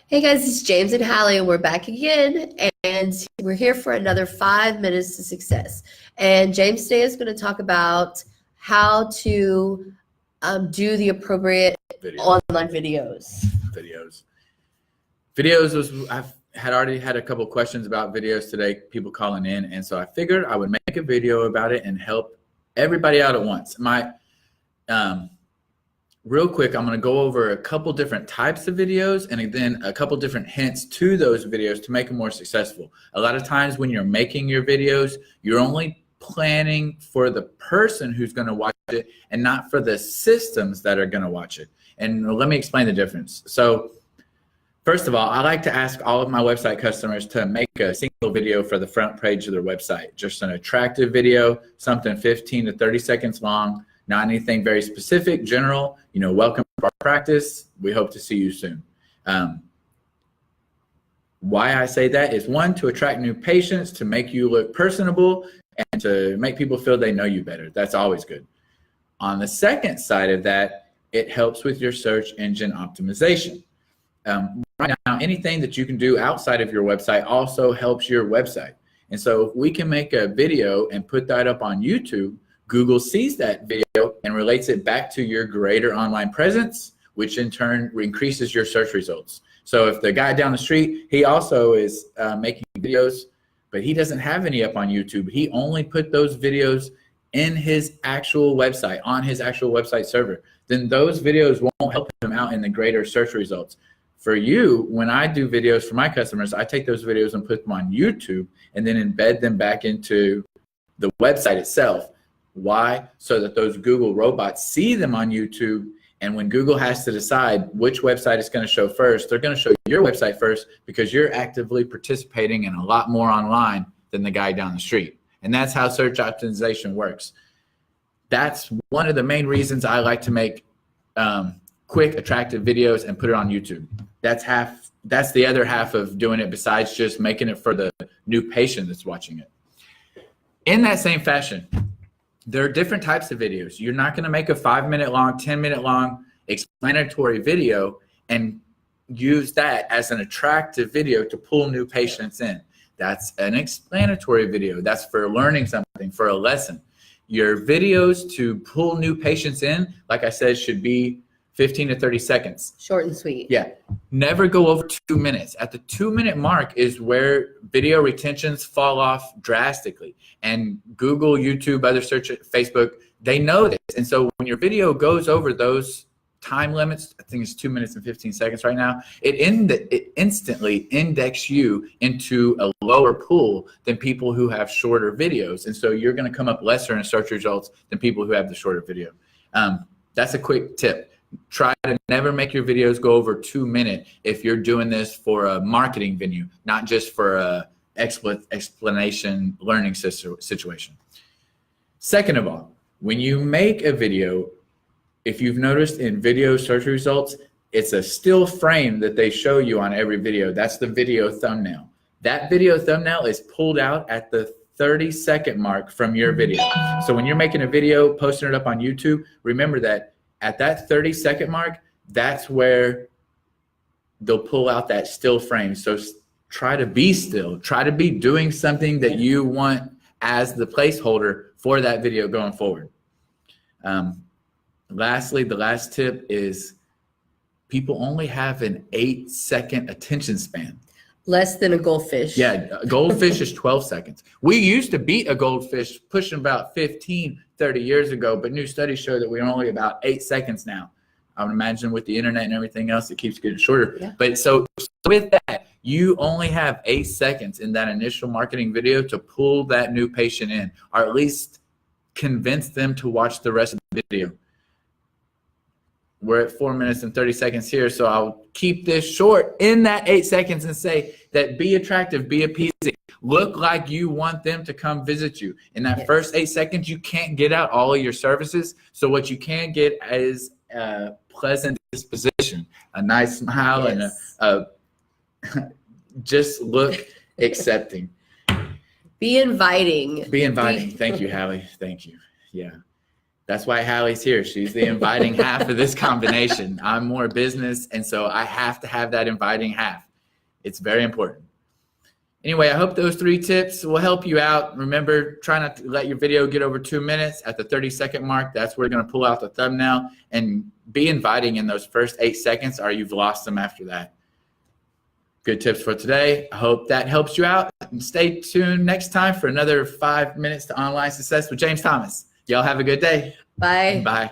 Hey guys, it's James and Hallie, and we're back again, and we're here for another 5 minutes to success. And James today is going to talk about how to do the appropriate online videos. Videos was, I've already had a couple questions about videos today, people calling in, and so I figured I would make a video about it and help everybody out at once. Real quick, I'm going to go over a couple different types of videos and then a couple different hints to those videos to make them more successful. A lot of times when you're making your videos, you're only planning for the person who's going to watch it and not for the systems that are going to watch it. And let me explain the difference. So first of all, I like to ask all of my website customers to make a single video for the front page of their website. Just an attractive video, something 15 to 30 seconds long. Not anything very specific, general, welcome to our practice. We hope to see you soon. Why I say that is, one, to attract new patients, to make you look personable, and to make people feel they know you better. That's always good. On the second side of that, it helps with your search engine optimization. Right now, anything that you can do outside of your website also helps your website. And so if we can make a video and put that up on YouTube, Google sees that video and relates it back to your greater online presence, which in turn increases your search results. So if the guy down the street, he also is making videos, but he doesn't have any up on YouTube. He only put those videos in his actual website, on his actual website server. Then those videos won't help him out in the greater search results. For you, when I do videos for my customers, I take those videos and put them on YouTube and then embed them back into the website itself. Why? So that those Google robots see them on YouTube, and when Google has to decide which website it's going to show first, they're going to show your website first because you're actively participating in a lot more online than the guy down the street. And that's how search optimization works. That's one of the main reasons I like to make quick, attractive videos and put it on YouTube. That's the other half of doing it, besides just making it for the new patient that's watching it. In that same fashion, there are different types of videos. You're not going to make a 5-minute long, 10-minute long explanatory video and use that as an attractive video to pull new patients in. That's an explanatory video. That's for learning something, for a lesson. Your videos to pull new patients in, like I said, should be 15 to 30 seconds. Short and sweet. Yeah. Never go over 2 minutes. At the 2-minute mark is where video retentions fall off drastically. And Google, YouTube, other search, Facebook, they know this. And so when your video goes over those time limits, I think it's 2 minutes and 15 seconds right now, it instantly indexes you into a lower pool than people who have shorter videos. And so you're going to come up lesser in search results than people who have the shorter video. That's a quick tip. Try to never make your videos go over 2 minutes if you're doing this for a marketing venue, not just for a explanation learning situation. Second of all, when you make a video, if you've noticed in video search results, it's a still frame that they show you on every video. That's the video thumbnail. That video thumbnail is pulled out at the 30-second mark from your video. So when you're making a video, posting it up on YouTube, remember that at that 30-second mark, that's where they'll pull out that still frame. So try to be still. Try to be doing something that you want as the placeholder for that video going forward. Lastly, the last tip is people only have an 8-second attention span. Less than a goldfish. Yeah, a goldfish is 12 seconds. We used to beat a goldfish pushing about 15, 30 years ago, but new studies show that we're only about 8 seconds now. I would imagine with the internet and everything else, it keeps getting shorter. Yeah. But so with that, you only have 8 seconds in that initial marketing video to pull that new patient in, or at least convince them to watch the rest of the video. We're at 4 minutes and 30 seconds here, so I'll keep this short in that 8 seconds and say that be attractive, be appeasing, look like you want them to come visit you. In that first 8 seconds, you can't get out all of your services, so what you can get is a pleasant disposition, a nice smile, and just look accepting. Be inviting. Be inviting. Thank you, Hallie. Thank you. Yeah. That's why Hallie's here. She's the inviting half of this combination. I'm more business, and so I have to have that inviting half. It's very important. Anyway, I hope those 3 tips will help you out. Remember, try not to let your video get over 2 minutes. At the 30-second mark, that's where you're going to pull out the thumbnail, and be inviting in those first 8 seconds, or you've lost them after that. Good tips for today. I hope that helps you out. And stay tuned next time for another 5 minutes to online success with James Thomas. Y'all have a good day. Bye. Bye.